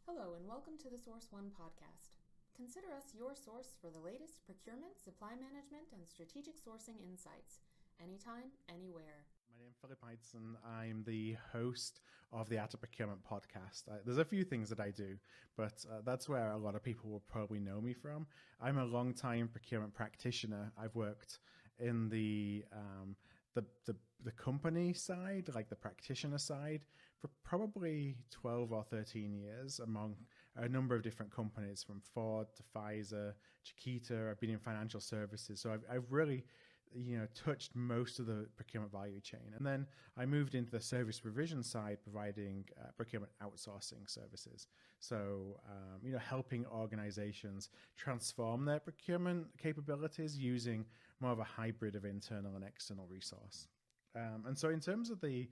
Hello and welcome to the Source One podcast. Consider us your source for the latest procurement, supply management, and strategic sourcing insights, anytime, anywhere. My name is Philip Ideson. I'm the host of the Art of Procurement podcast. There's a few things that I do, but that's where a lot of people will probably know me from. I'm a long-time procurement practitioner. I've worked in the company side, like the practitioner side, for probably 12 or 13 years among a number of different companies, from Ford to Pfizer, Chiquita. I've been in financial services. So I've really, touched most of the procurement value chain. And then I moved into the service provision side, providing procurement outsourcing services. So, helping organizations transform their procurement capabilities using more of a hybrid of internal and external resource. And so in terms of the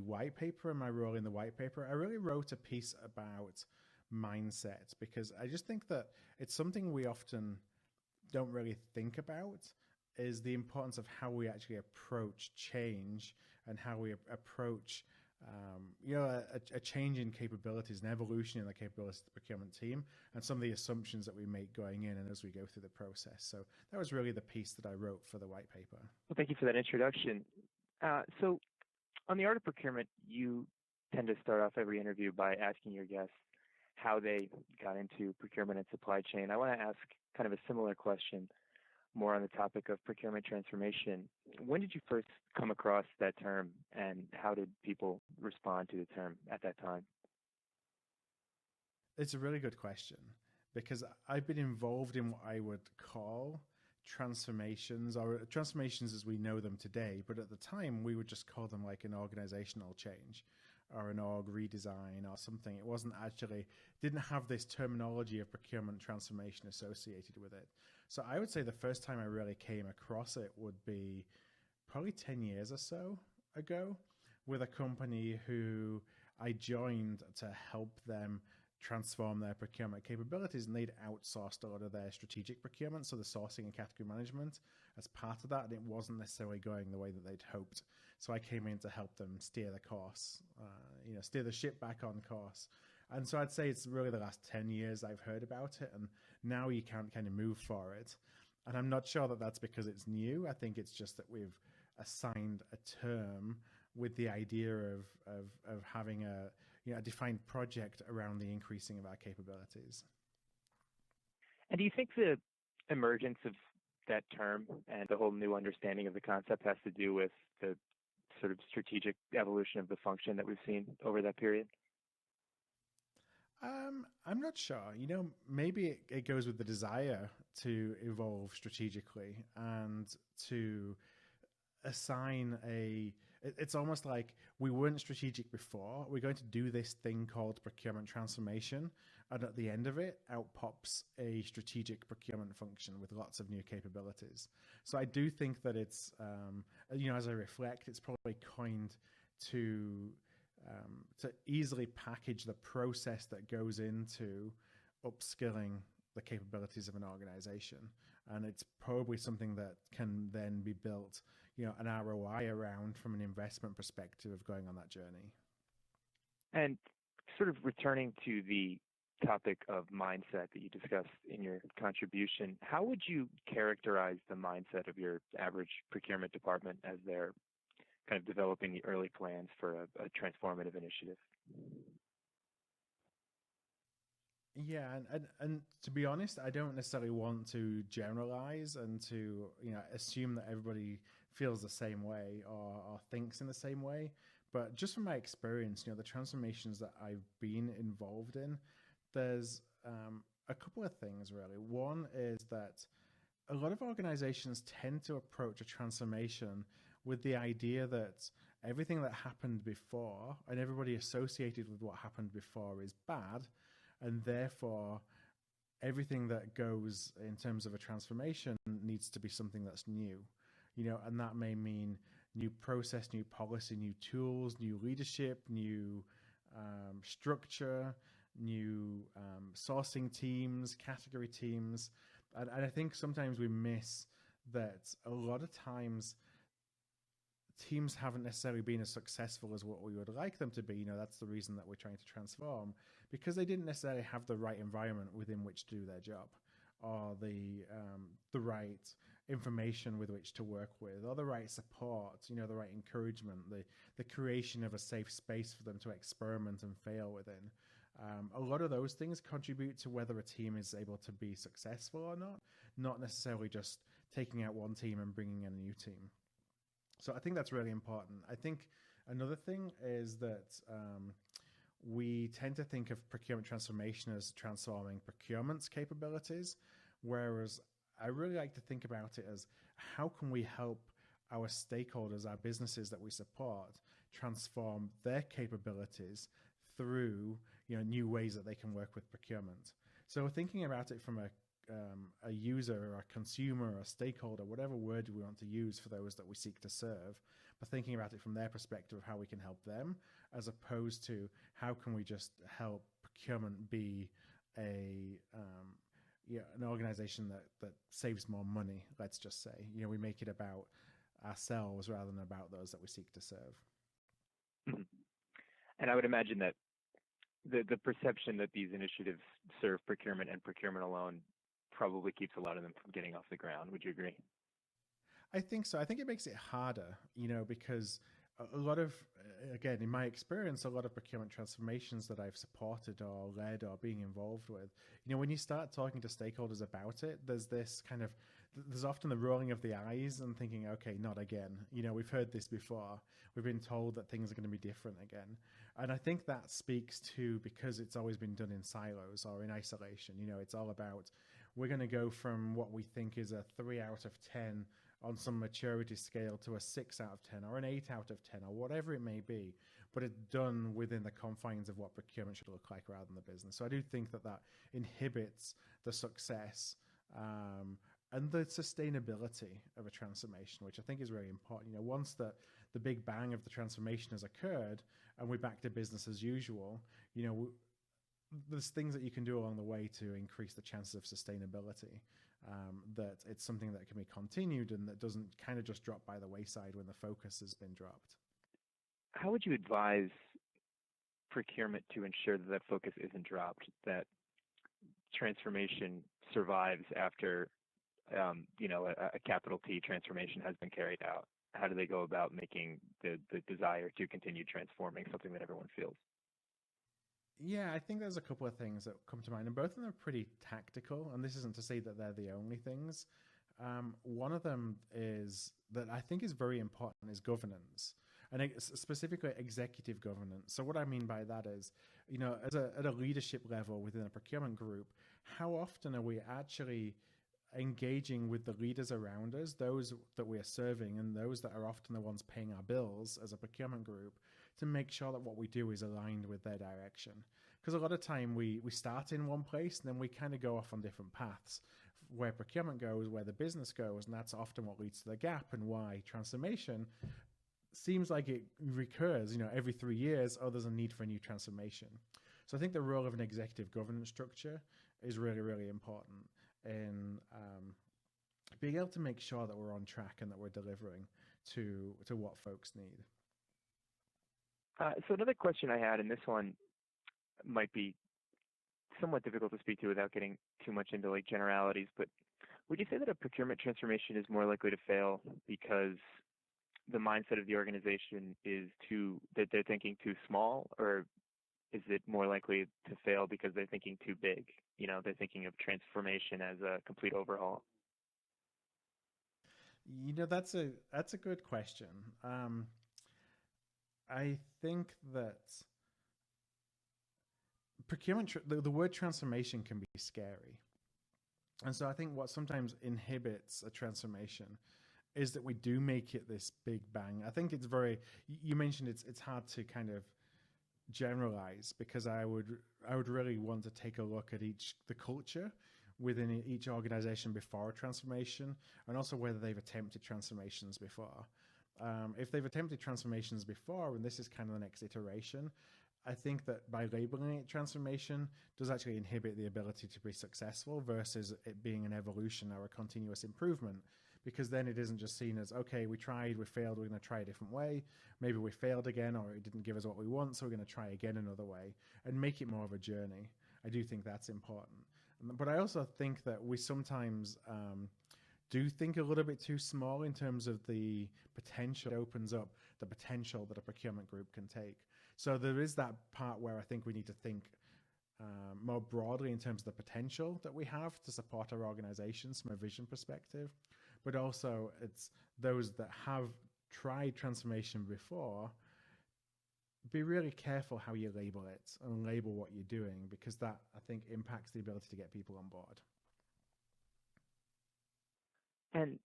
white paper and my role in the white paper, I really wrote a piece about mindset, because I just think that it's something we often don't really think about, is the importance of how we actually approach change and how we approach a change in capabilities, an evolution in the capabilities of the procurement team, and some of the assumptions that we make going in and as we go through the process. So that was really the piece that I wrote for the white paper. Well, thank you for that introduction. So on the art of procurement, you tend to start off every interview by asking your guests how they got into procurement and supply chain. I want to ask kind of a similar question, more on the topic of procurement transformation. When did you first come across that term, and how did people respond to the term at that time? It's a really good question, because I've been involved in what I would call transformations, or transformations as we know them today, but at the time we would just call them like an organizational change or an org redesign or something. It wasn't actually, didn't have this terminology of procurement transformation associated with it. So I would say the first time I really came across it would be probably 10 years or so ago, with a company who I joined to help them transform their procurement capabilities, and they'd outsourced a lot of their strategic procurement, so the sourcing and category management as part of that, and it wasn't necessarily going the way that they'd hoped. So I came in to help them steer the course, steer the ship back on course. And so I'd say it's really the last 10 years I've heard about it, and now you can't kind of move for it. And I'm not sure that that's because it's new. I think it's just that we've assigned a term with the idea of having a defined project around the increasing of our capabilities. And do you think the emergence of that term and the whole new understanding of the concept has to do with the sort of strategic evolution of the function that we've seen over that period? I'm not sure. Maybe it goes with the desire to evolve strategically and to assign it's almost like we weren't strategic before. We're going to do this thing called procurement transformation, and at the end of it, out pops a strategic procurement function with lots of new capabilities. So I do think that it's, as I reflect, it's probably coined to easily package the process that goes into upskilling the capabilities of an organization. And it's probably something that can then be built, an ROI around from an investment perspective of going on that journey. And sort of returning to the topic of mindset that you discussed in your contribution, how would you characterize the mindset of your average procurement department as they're kind of developing the early plans for a transformative initiative? Yeah, and to be honest, I don't necessarily want to generalize and to assume that everybody feels the same way or thinks in the same way. But just from my experience, the transformations that I've been involved in, there's a couple of things really. One is that a lot of organizations tend to approach a transformation with the idea that everything that happened before and everybody associated with what happened before is bad. And therefore, everything that goes in terms of a transformation needs to be something that's new, and that may mean new process, new policy, new tools, new leadership, new structure, new sourcing teams, category teams. And I think sometimes we miss that a lot of times teams haven't necessarily been as successful as what we would like them to be. That's the reason that we're trying to transform, because they didn't necessarily have the right environment within which to do their job, or the right information with which to work with, or the right support, the right encouragement, the creation of a safe space for them to experiment and fail within. A lot of those things contribute to whether a team is able to be successful or not necessarily just taking out one team and bringing in a new team. So I think that's really important. I think another thing is that we tend to think of procurement transformation as transforming procurement's capabilities, whereas I really like to think about it as how can we help our stakeholders, our businesses that we support, transform their capabilities through new ways that they can work with procurement. So thinking about it from a user or a consumer or a stakeholder, whatever word we want to use for those that we seek to serve, but thinking about it from their perspective of how we can help them, as opposed to how can we just help procurement be an organization that saves more money, let's just say. We make it about ourselves rather than about those that we seek to serve. Mm-hmm. And I would imagine that the perception that these initiatives serve procurement and procurement alone probably keeps a lot of them from getting off the ground. Would you agree? I think so. I think it makes it harder, because a lot of, again, in my experience, a lot of procurement transformations that I've supported or led or being involved with, when you start talking to stakeholders about it, there's often the rolling of the eyes and thinking, okay, not again. We've heard this before. We've been told that things are going to be different again. And I think that speaks to, because it's always been done in silos or in isolation. It's all about, we're going to go from what we think is a 3 out of 10 on some maturity scale to a 6 out of 10 or an 8 out of 10 or whatever it may be, but it's done within the confines of what procurement should look like rather than the business. So I do think that inhibits the success and the sustainability of a transformation, which I think is really important. Once the big bang of the transformation has occurred and we're back to business as usual, there's things that you can do along the way to increase the chances of sustainability, that it's something that can be continued and that doesn't kind of just drop by the wayside when the focus has been dropped. How would you advise procurement to ensure that focus isn't dropped, that transformation survives after a capital T transformation has been carried out? How do they go about making the desire to continue transforming something that everyone feels? Yeah, I think there's a couple of things that come to mind, and both of them are pretty tactical, and this isn't to say that they're the only things. One of them is that I think is very important is governance, and specifically executive governance. So what I mean by that is, at a leadership level within a procurement group, how often are we actually engaging with the leaders around us, those that we are serving and those that are often the ones paying our bills as a procurement group, to make sure that what we do is aligned with their direction? Because a lot of time we start in one place and then we kind of go off on different paths, where procurement goes, where the business goes, and that's often what leads to the gap, and why transformation seems like it recurs, every 3 years, there's a need for a new transformation. So I think the role of an executive governance structure is really, really important in being able to make sure that we're on track and that we're delivering to what folks need. So another question I had, and this one might be somewhat difficult to speak to without getting too much into generalities, but would you say that a procurement transformation is more likely to fail because the mindset of the organization is that they're thinking too small, or is it more likely to fail because they're thinking too big? They're thinking of transformation as a complete overhaul. That's a good question. I think that procurement, the word transformation can be scary. And so I think what sometimes inhibits a transformation is that we do make it this big bang. I think you mentioned it's hard to kind of generalize, because I would really want to take a look at the culture within each organization before a transformation, and also whether they've attempted transformations before. If they've attempted transformations before, and this is kind of the next iteration, I think that by labeling it transformation does actually inhibit the ability to be successful versus it being an evolution or a continuous improvement. because then it isn't just seen as, okay, we tried, we failed, we're going to try a different way. Maybe we failed again, or it didn't give us what we want, so we're going to try again another way, and make it more of a journey. I do think that's important. But I also think that we sometimes do think a little bit too small in terms of the potential. It opens up the potential that a procurement group can take. So there is that part where I think we need to think more broadly in terms of the potential that we have to support our organizations from a vision perspective. But also it's those that have tried transformation before, be really careful how you label it and label what you're doing, because that, I think, impacts the ability to get people on board. And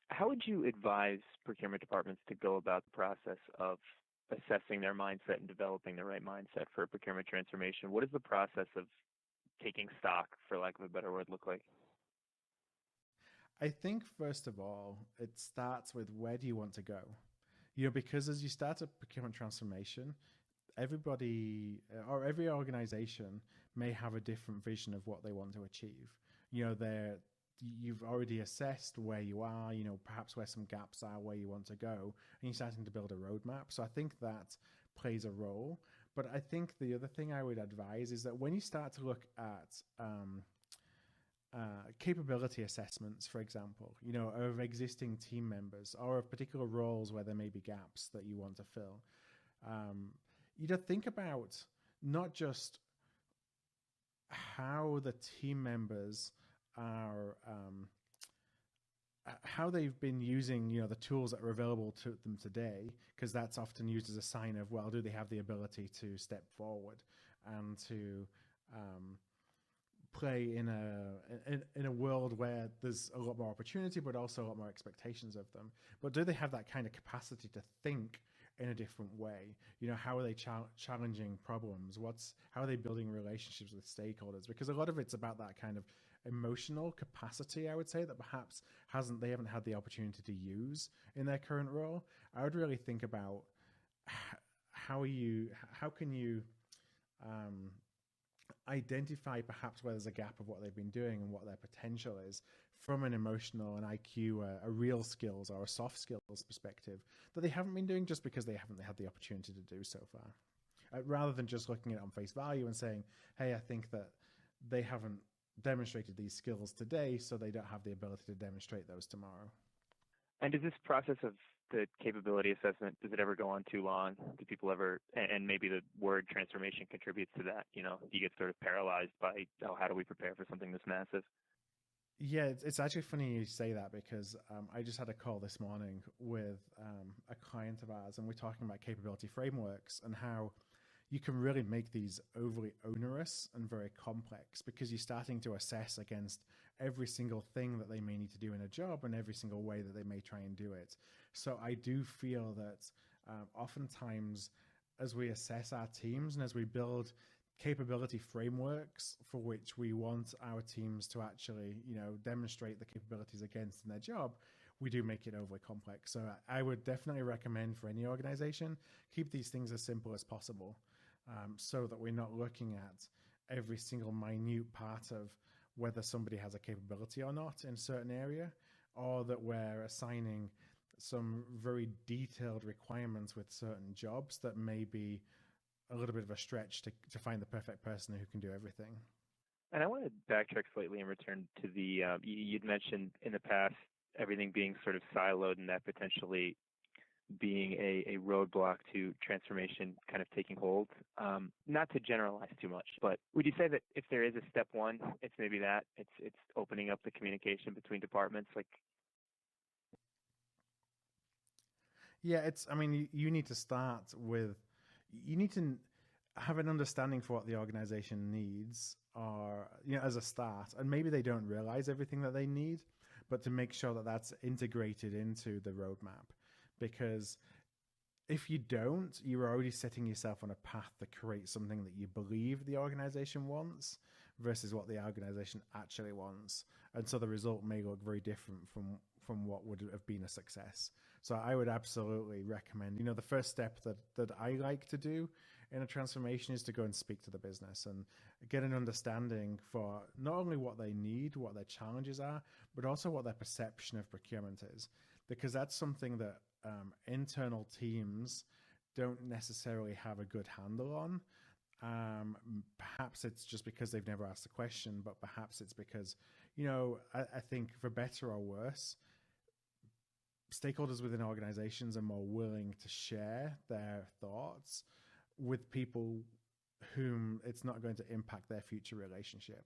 how would you advise procurement departments to go about the process of assessing their mindset and developing the right mindset for procurement transformation? What does the process of taking stock, for lack of a better word, look like? I think, first of all, it starts with, where do you want to go? Because as you start a procurement transformation, everybody or every organization may have a different vision of what they want to achieve. You've already assessed where you are, perhaps where some gaps are, where you want to go, and you're starting to build a roadmap. So I think that plays a role. But I think the other thing I would advise is that when you start to look at capability assessments, for example, of existing team members or of particular roles where there may be gaps that you want to fill, think about not just how the team members are, how they've been using, the tools that are available to them today, because that's often used as a sign of, well, do they have the ability to step forward and to play in a world where there's a lot more opportunity, but also a lot more expectations of them. But do they have that kind of capacity to think in a different way? How are they challenging problems? How are they building relationships with stakeholders? Because a lot of it's about that kind of emotional capacity, I would say, that perhaps they haven't had the opportunity to use in their current role. I would really think about how can you identify perhaps where there's a gap of what they've been doing and what their potential is from an emotional and IQ, a real skills or a soft skills perspective that they haven't been doing just because they haven't had the opportunity to do so far. Rather than just looking at it on face value and saying, hey, I think that they haven't demonstrated these skills today, so they don't have the ability to demonstrate those tomorrow. And does this process of the capability assessment, does it ever go on too long? Do people ever, and maybe the word transformation contributes to that, you get sort of paralyzed by, how do we prepare for something this massive? Yeah, it's actually funny you say that, because I just had a call this morning with a client of ours, and we're talking about capability frameworks and how you can really make these overly onerous and very complex, because you're starting to assess against every single thing that they may need to do in a job and every single way that they may try and do it. So I do feel that oftentimes as we assess our teams and as we build capability frameworks for which we want our teams to actually, demonstrate the capabilities against in their job, we do make it overly complex. So I would definitely recommend for any organization, keep these things as simple as possible, so that we're not looking at every single minute part of whether somebody has a capability or not in a certain area, or that we're assigning some very detailed requirements with certain jobs that may be a little bit of a stretch to find the perfect person who can do everything. And I want to backtrack slightly and return to the, you'd mentioned in the past everything being sort of siloed and that potentially being a roadblock to transformation kind of taking hold. Not to generalize too much, but would you say that if there is a step one, it's maybe that it's opening up the communication between departments? Yeah, you need to start with, you need to have an understanding for what the organization needs, or, as a start, and maybe they don't realize everything that they need, but to make sure that that's integrated into the roadmap. Because if you don't, you're already setting yourself on a path to create something that you believe the organization wants versus what the organization actually wants. And so the result may look very different from what would have been a success. So I would absolutely recommend, the first step that I like to do in a transformation is to go and speak to the business and get an understanding for not only what they need, what their challenges are, but also what their perception of procurement is. Because that's something that internal teams don't necessarily have a good handle on. Perhaps it's just because they've never asked the question, but perhaps it's because, I think for better or worse, stakeholders within organizations are more willing to share their thoughts with people whom it's not going to impact their future relationship.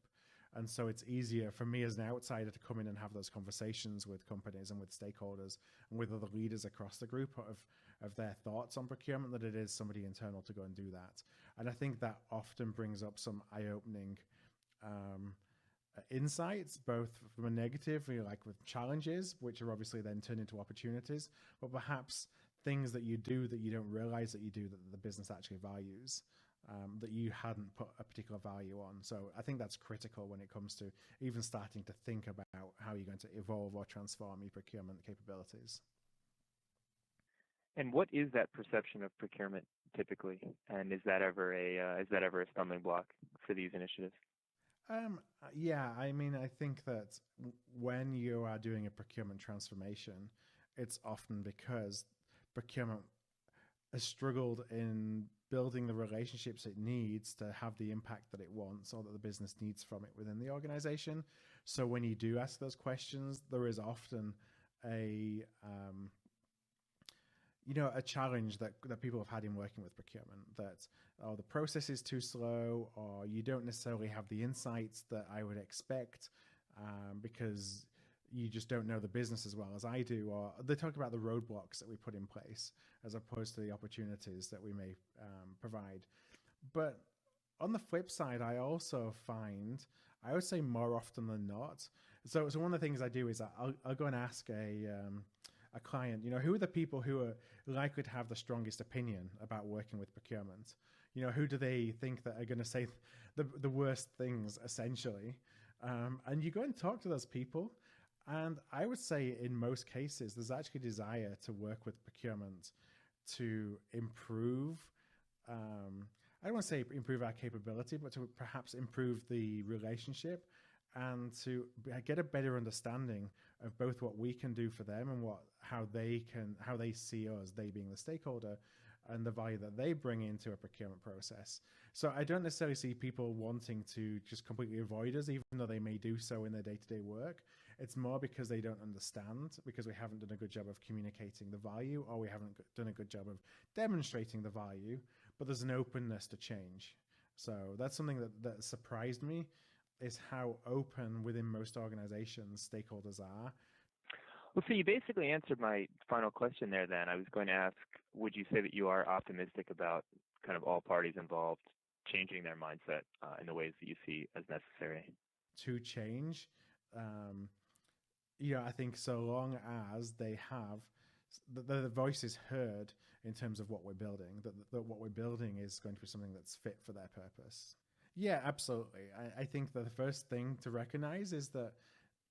And so it's easier for me as an outsider to come in and have those conversations with companies and with stakeholders and with other leaders across the group of their thoughts on procurement than it is somebody internal to go and do that. And I think that often brings up some eye-opening insights, both from a negative, like with challenges, which are obviously then turned into opportunities, but perhaps things that you do that you don't realize that you do that the business actually values. That you hadn't put a particular value on. So I think that's critical when it comes to even starting to think about how you're going to evolve or transform your procurement capabilities. And what is that perception of procurement typically? And is that ever a stumbling block for these initiatives? Yeah, I mean, I think that when you are doing a procurement transformation, it's often because procurement has struggled in building the relationships it needs to have the impact that it wants or that the business needs from it within the organization. So when you do ask those questions, there is often a challenge that people have had in working with procurement, that the process is too slow, or you don't necessarily have the insights that I would expect because you just don't know the business as well as I do, or they talk about the roadblocks that we put in place as opposed to the opportunities that we may provide. But on the flip side, I also find, I would say more often than not, so one of the things I do is I'll go and ask a client, who are the people who are likely to have the strongest opinion about working with procurement? Who do they think that are going to say the worst things, essentially? And you go and talk to those people. And I would say in most cases, there's actually a desire to work with procurement to improve, I don't want to say improve our capability, but to perhaps improve the relationship and to get a better understanding of both what we can do for them and how they see us, they being the stakeholder, and the value that they bring into a procurement process. So I don't necessarily see people wanting to just completely avoid us, even though they may do so in their day-to-day work. It's more because they don't understand, because we haven't done a good job of communicating the value, or we haven't done a good job of demonstrating the value, but there's an openness to change. So that's something that surprised me, is how open within most organizations stakeholders are. Well, so you basically answered my final question there then. I was going to ask, would you say that you are optimistic about kind of all parties involved changing their mindset in the ways that you see as necessary? To change, I think so long as they have, the voice is heard in terms of what we're building, that what we're building is going to be something that's fit for their purpose. Yeah, absolutely. I think that the first thing to recognize is that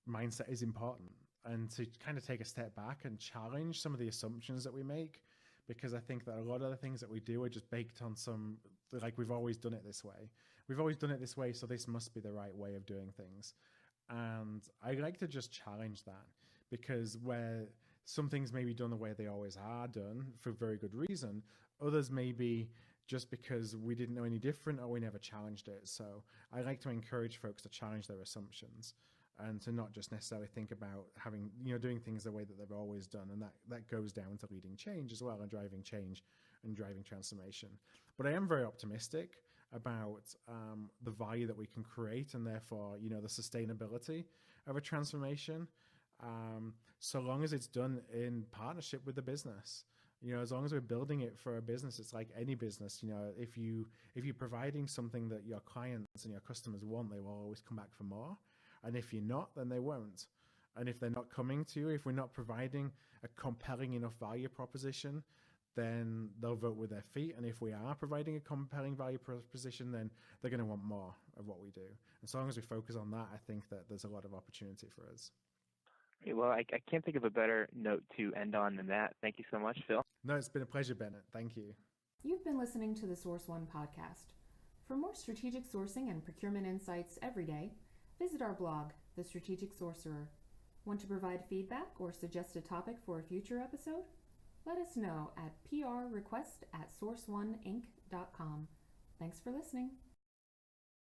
mindset is important, and to kind of take a step back and challenge some of the assumptions that we make, because I think that a lot of the things that we do are just baked on like we've always done it this way. We've always done it this way, so this must be the right way of doing things. And I like to just challenge that, because where some things may be done the way they always are done for very good reason, others may be just because we didn't know any different or we never challenged it. So I like to encourage folks to challenge their assumptions and to not just necessarily think about doing things the way that they've always done. And that goes down to leading change as well, and driving change and driving transformation. But I am very optimistic about the value that we can create, and therefore, the sustainability of a transformation, so long as it's done in partnership with the business. As long as we're building it for a business, it's like any business. If you're providing something that your clients and your customers want, they will always come back for more. And if you're not, then they won't. And if they're not coming to you, if we're not providing a compelling enough value proposition, then they'll vote with their feet. And if we are providing a compelling value proposition, then they're going to want more of what we do. And so long as we focus on that, I think that there's a lot of opportunity for us. Great. Well, I can't think of a better note to end on than that. Thank you so much, Phil. No, it's been a pleasure, Bennett. Thank you. You've been listening to the Source One podcast. For more strategic sourcing and procurement insights every day, visit our blog, The Strategic Sorcerer. Want to provide feedback or suggest a topic for a future episode? Let us know at prrequest@sourceoneinc.com. Thanks for listening.